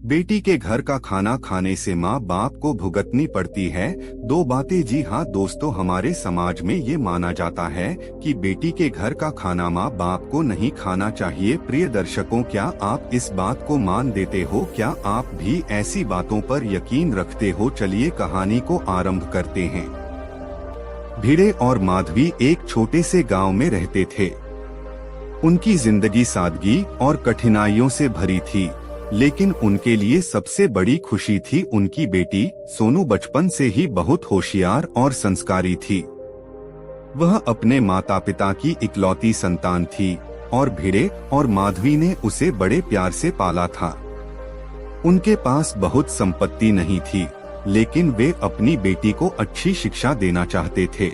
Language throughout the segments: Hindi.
बेटी के घर का खाना खाने से माँ बाप को भुगतनी पड़ती है दो बातें। जी हाँ दोस्तों, हमारे समाज में ये माना जाता है कि बेटी के घर का खाना माँ बाप को नहीं खाना चाहिए। प्रिय दर्शकों, क्या आप इस बात को मान देते हो? क्या आप भी ऐसी बातों पर यकीन रखते हो? चलिए कहानी को आरंभ करते हैं। भिड़े और माधवी एक छोटे से गाँव में रहते थे। उनकी जिंदगी सादगी और कठिनाइयों से भरी थी, लेकिन उनके लिए सबसे बड़ी खुशी थी उनकी बेटी। सोनू बचपन से ही बहुत होशियार और संस्कारी थी। वह अपने माता पिता की इकलौती संतान थी और भिड़े और माधवी ने उसे बड़े प्यार से पाला था। उनके पास बहुत संपत्ति नहीं थी, लेकिन वे अपनी बेटी को अच्छी शिक्षा देना चाहते थे।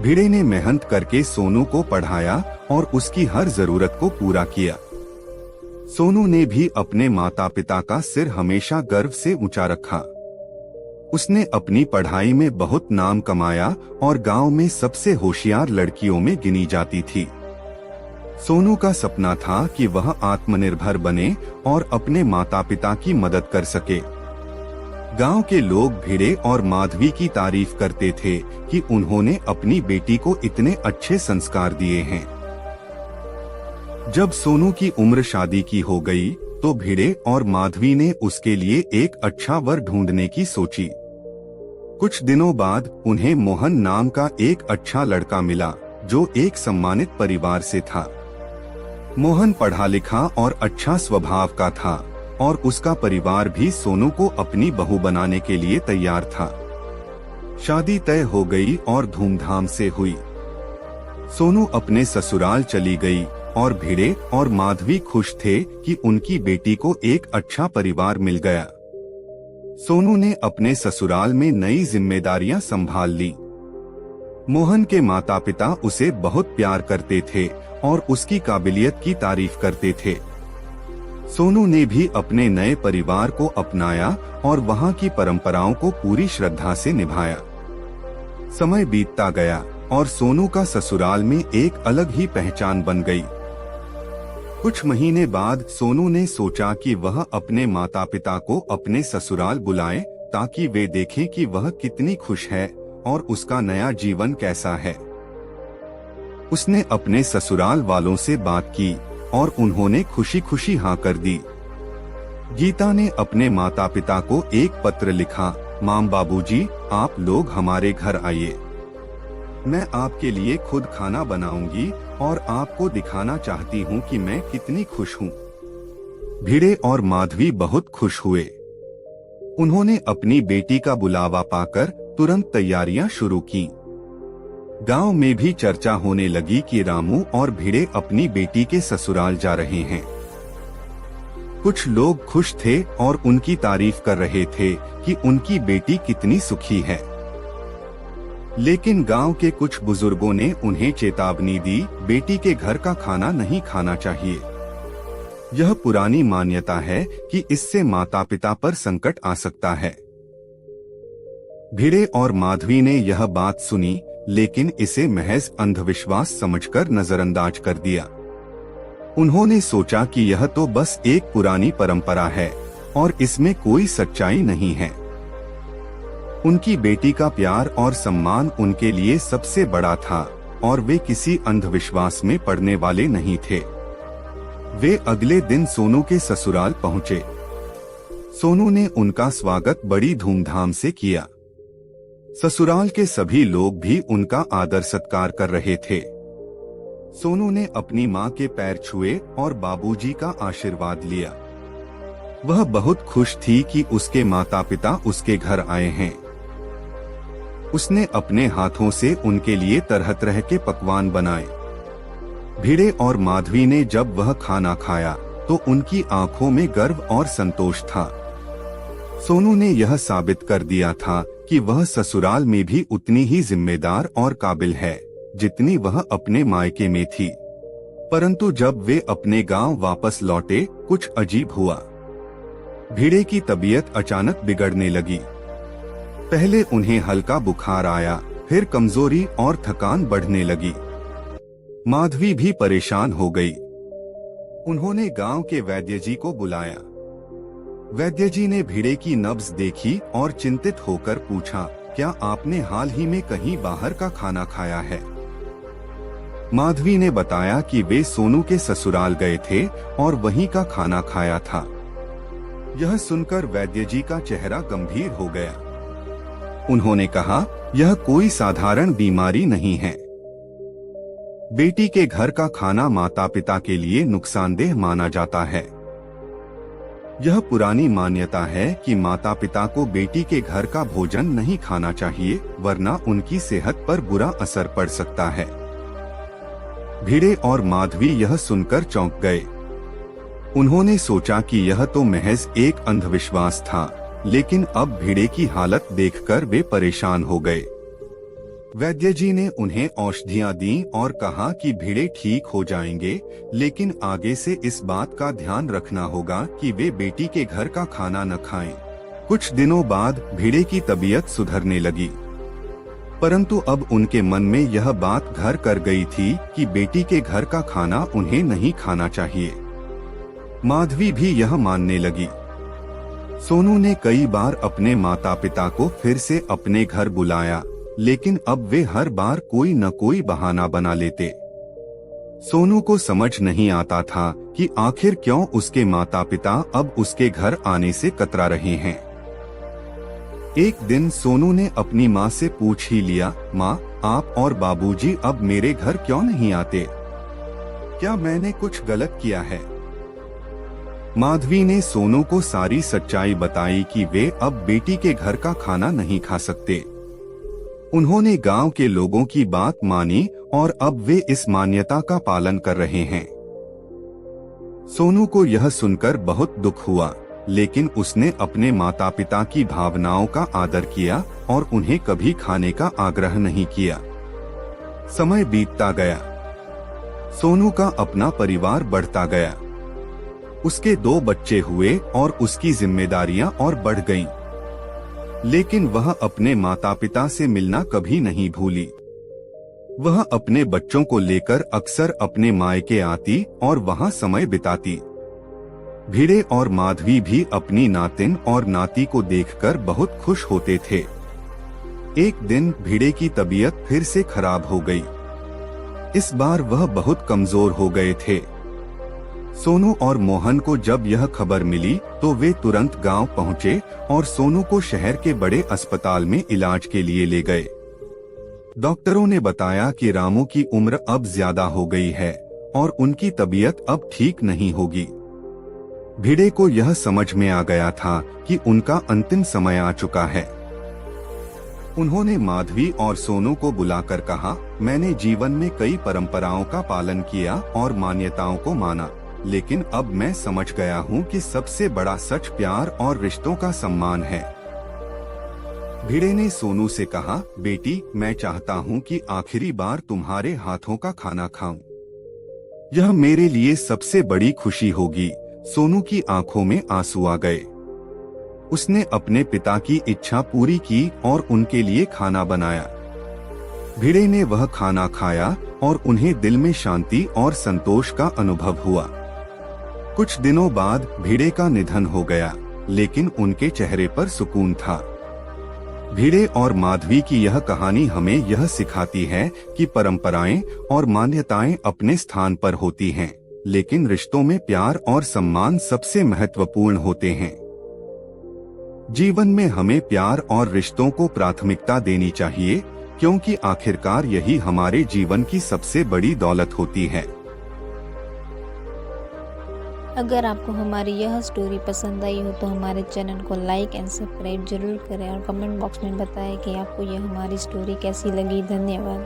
भिड़े ने मेहनत करके सोनू को पढ़ाया और उसकी हर जरूरत को पूरा किया। सोनू ने भी अपने माता पिता का सिर हमेशा गर्व से ऊंचा रखा। उसने अपनी पढ़ाई में बहुत नाम कमाया और गांव में सबसे होशियार लड़कियों में गिनी जाती थी। सोनू का सपना था कि वह आत्मनिर्भर बने और अपने माता पिता की मदद कर सके। गांव के लोग भिड़े और माधवी की तारीफ करते थे कि उन्होंने अपनी बेटी को इतने अच्छे संस्कार दिए हैं। जब सोनू की उम्र शादी की हो गई, तो भिड़े और माधवी ने उसके लिए एक अच्छा वर ढूंढने की सोची। कुछ दिनों बाद उन्हें मोहन नाम का एक अच्छा लड़का मिला, जो एक सम्मानित परिवार से था। मोहन पढ़ा लिखा और अच्छा स्वभाव का था और उसका परिवार भी सोनू को अपनी बहू बनाने के लिए तैयार था। शादी तय हो गई और धूमधाम से हुई। सोनू अपने ससुराल चली गई और भिड़े और माधवी खुश थे कि उनकी बेटी को एक अच्छा परिवार मिल गया। सोनू ने अपने ससुराल में नई जिम्मेदारियां संभाल ली। मोहन के माता पिता उसे बहुत प्यार करते थे और उसकी काबिलियत की तारीफ करते थे। सोनू ने भी अपने नए परिवार को अपनाया और वहां की परंपराओं को पूरी श्रद्धा से निभाया। समय बीतता गया और सोनू का ससुराल में एक अलग ही पहचान बन गई। कुछ महीने बाद सोनू ने सोचा कि वह अपने माता पिता को अपने ससुराल बुलाए, ताकि वे देखें कि वह कितनी खुश है और उसका नया जीवन कैसा है। उसने अपने ससुराल वालों से बात की और उन्होंने खुशी खुशी हाँ कर दी। गीता ने अपने माता पिता को एक पत्र लिखा, माम बाबूजी, आप लोग हमारे घर आइए। मैं आपके लिए खुद खाना बनाऊंगी और आपको दिखाना चाहती हूँ कि मैं कितनी खुश हूँ। भिड़े और माधवी बहुत खुश हुए। उन्होंने अपनी बेटी का बुलावा पाकर तुरंत तैयारियां शुरू की। गांव में भी चर्चा होने लगी कि रामू और भिड़े अपनी बेटी के ससुराल जा रहे हैं। कुछ लोग खुश थे और उनकी तारीफ कर रहे थे कि उनकी बेटी कितनी सुखी है। लेकिन गांव के कुछ बुजुर्गों ने उन्हें चेतावनी दी, बेटी के घर का खाना नहीं खाना चाहिए। यह पुरानी मान्यता है कि इससे माता पिता पर संकट आ सकता है। भिड़े और माधवी ने यह बात सुनी, लेकिन इसे महज अंधविश्वास समझकर नजरअंदाज कर दिया। उन्होंने सोचा कि यह तो बस एक पुरानी परंपरा है और इसमें कोई सच्चाई नहीं है। उनकी बेटी का प्यार और सम्मान उनके लिए सबसे बड़ा था और वे किसी अंधविश्वास में पड़ने वाले नहीं थे। वे अगले दिन सोनू के ससुराल पहुंचे। सोनू ने उनका स्वागत बड़ी धूमधाम से किया। ससुराल के सभी लोग भी उनका आदर सत्कार कर रहे थे। सोनू ने अपनी मां के पैर छुए और बाबूजी का आशीर्वाद लिया। वह बहुत खुश थी कि उसके माता पिता उसके घर आए हैं। उसने अपने हाथों से उनके लिए तरह तरह के पकवान बनाए। भिड़े और माधवी ने जब वह खाना खाया तो उनकी आंखों में गर्व और संतोष था। सोनू ने यह साबित कर दिया था कि वह ससुराल में भी उतनी ही जिम्मेदार और काबिल है जितनी वह अपने मायके में थी। परंतु जब वे अपने गांव वापस लौटे, कुछ अजीब हुआ। भिड़े की तबीयत अचानक बिगड़ने लगी। पहले उन्हें हल्का बुखार आया, फिर कमजोरी और थकान बढ़ने लगी। माधवी भी परेशान हो गई। उन्होंने गांव के वैद्य जी को बुलाया। वैद्य जी ने भिड़े की नब्ज देखी और चिंतित होकर पूछा, क्या आपने हाल ही में कहीं बाहर का खाना खाया है? माधवी ने बताया कि वे सोनू के ससुराल गए थे और वहीं का खाना खाया था। यह सुनकर वैद्य जी का चेहरा गंभीर हो गया। उन्होंने कहा, यह कोई साधारण बीमारी नहीं है। बेटी के घर का खाना माता पिता के लिए नुकसानदेह माना जाता है। यह पुरानी मान्यता है कि माता पिता को बेटी के घर का भोजन नहीं खाना चाहिए, वरना उनकी सेहत पर बुरा असर पड़ सकता है। भिड़े और माधवी यह सुनकर चौंक गए। उन्होंने सोचा कि यह तो महज एक अंधविश्वास था, लेकिन अब भिड़े की हालत देखकर वे परेशान हो गए। वैद्य जी ने उन्हें औषधियां दी और कहा कि भिड़े ठीक हो जाएंगे, लेकिन आगे से इस बात का ध्यान रखना होगा कि वे बेटी के घर का खाना न खाएं। कुछ दिनों बाद भिड़े की तबीयत सुधरने लगी, परंतु अब उनके मन में यह बात घर कर गई थी कि बेटी के घर का खाना उन्हें नहीं खाना चाहिए। माधवी भी यह मानने लगी। सोनू ने कई बार अपने माता पिता को फिर से अपने घर बुलाया, लेकिन अब वे हर बार कोई न कोई बहाना बना लेते। सोनू को समझ नहीं आता था कि आखिर क्यों उसके माता पिता अब उसके घर आने से कतरा रहे हैं। एक दिन सोनू ने अपनी माँ से पूछ ही लिया, माँ, आप और बाबूजी अब मेरे घर क्यों नहीं आते? क्या मैंने कुछ गलत किया है? माधवी ने सोनू को सारी सच्चाई बताई कि वे अब बेटी के घर का खाना नहीं खा सकते। उन्होंने गांव के लोगों की बात मानी और अब वे इस मान्यता का पालन कर रहे हैं। सोनू को यह सुनकर बहुत दुख हुआ, लेकिन उसने अपने माता पिता की भावनाओं का आदर किया और उन्हें कभी खाने का आग्रह नहीं किया। समय बीतता गया। सोनू का अपना परिवार बढ़ता गया। उसके 2 बच्चे हुए और उसकी जिम्मेदारियां और बढ़ गईं। लेकिन वह अपने माता पिता से मिलना कभी नहीं भूली। वह अपने बच्चों को लेकर अक्सर अपने मायके आती और वहां समय बिताती। भिड़े और माधवी भी अपनी नातिन और नाती को देखकर बहुत खुश होते थे। एक दिन भिड़े की तबीयत फिर से खराब हो गई। इस बार वह बहुत कमजोर हो गए थे। सोनू और मोहन को जब यह खबर मिली तो वे तुरंत गांव पहुंचे और सोनू को शहर के बड़े अस्पताल में इलाज के लिए ले गए। डॉक्टरों ने बताया कि रामू की उम्र अब ज्यादा हो गई है और उनकी तबीयत अब ठीक नहीं होगी। भिड़े को यह समझ में आ गया था कि उनका अंतिम समय आ चुका है। उन्होंने माधवी और सोनू को बुलाकर कहा, मैंने जीवन में कई परंपराओं का पालन किया और मान्यताओं को माना, लेकिन अब मैं समझ गया हूँ कि सबसे बड़ा सच प्यार और रिश्तों का सम्मान है। भिड़े ने सोनू से कहा, बेटी, मैं चाहता हूँ कि आखिरी बार तुम्हारे हाथों का खाना खाऊं। यह मेरे लिए सबसे बड़ी खुशी होगी। सोनू की आंखों में आंसू आ गए। उसने अपने पिता की इच्छा पूरी की और उनके लिए खाना बनाया। भिड़े ने वह खाना खाया और उन्हें दिल में शांति और संतोष का अनुभव हुआ। कुछ दिनों बाद भिड़े का निधन हो गया, लेकिन उनके चेहरे पर सुकून था। भिड़े और माधवी की यह कहानी हमें यह सिखाती है कि परंपराएं और मान्यताएं अपने स्थान पर होती हैं, लेकिन रिश्तों में प्यार और सम्मान सबसे महत्वपूर्ण होते हैं। जीवन में हमें प्यार और रिश्तों को प्राथमिकता देनी चाहिए, क्योंकि आखिरकार यही हमारे जीवन की सबसे बड़ी दौलत होती है। अगर आपको हमारी यह स्टोरी पसंद आई हो तो हमारे चैनल को लाइक एंड सब्सक्राइब जरूर करें और कमेंट बॉक्स में बताएं कि आपको यह हमारी स्टोरी कैसी लगी। धन्यवाद।